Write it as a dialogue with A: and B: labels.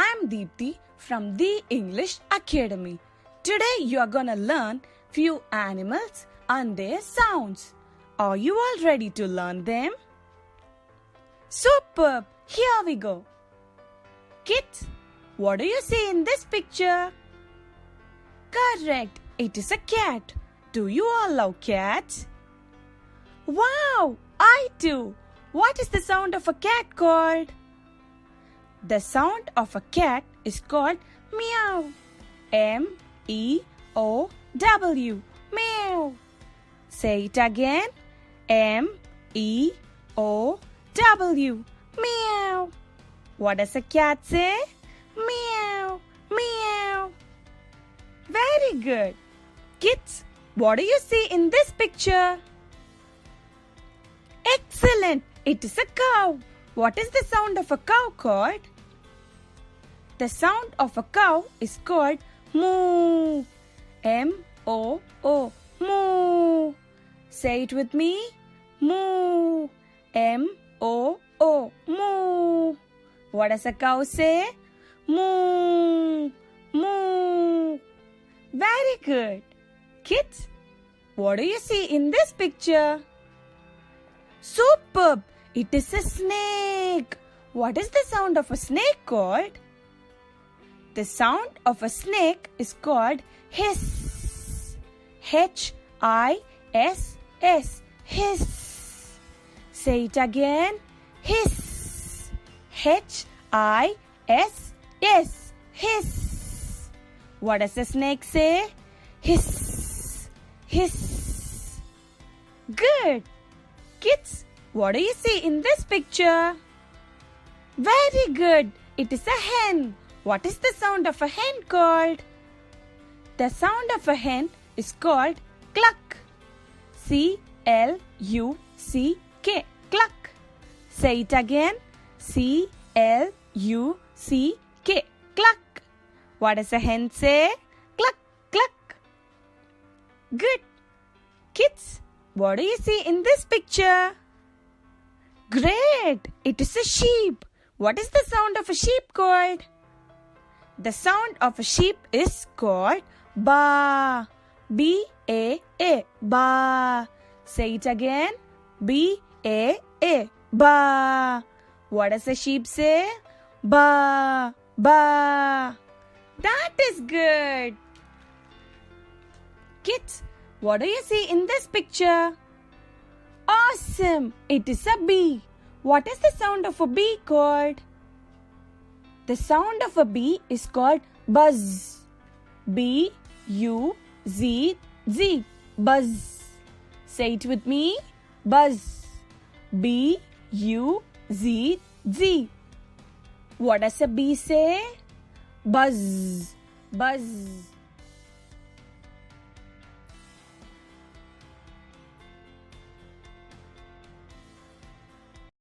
A: I'm Deepthi from the English Academy. Today you are gonna learn few animals and their sounds. Are you all ready to learn them? Superb! Here we go. Kids, what do you see in this picture? Correct, it is a cat. Do you all love cats? Wow, I do. What is the sound of a cat called? The sound of a cat is called meow. M-E-O-W. Meow. Say it again. M-E-O-W. Meow. What does a cat say? Meow. Meow. Very good. Kids, what do you see in this picture? Excellent. It is a cow. What is the sound of a cow called? The sound of a cow is called moo. M-O-O. Moo. Say it with me. Moo. M-O-O. Moo. What does a cow say? Moo. Moo. Very good. Kids, what do you see in this picture? Superb! It is a snake. What is the sound of a snake called? The sound of a snake is called hiss. H-I-S-S. Hiss. Say it again. Hiss. H-I-S-S. Hiss. What does a snake say? Hiss. Hiss. Good. Kids, what do you see in this picture? Very good. It is a hen. What is the sound of a hen called? The sound of a hen is called cluck. C-L-U-C-K. Cluck. Say it again. C-L-U-C-K. Cluck. What does a hen say? Cluck, cluck. Good. Kids, what do you see in this picture? Great! It is a sheep. What is the sound of a sheep called? The sound of a sheep is called ba. B-A-A. Ba. Say it again. B-A-A. Ba. What does a sheep say? Ba. Ba. That is good. Kids, what do you see in this picture? Awesome! It is a bee. What is the sound of a bee called? The sound of a bee is called buzz. B-U-Z-Z. Buzz. Say it with me. Buzz. B-U-Z-Z. What does a bee say? Buzz. Buzz.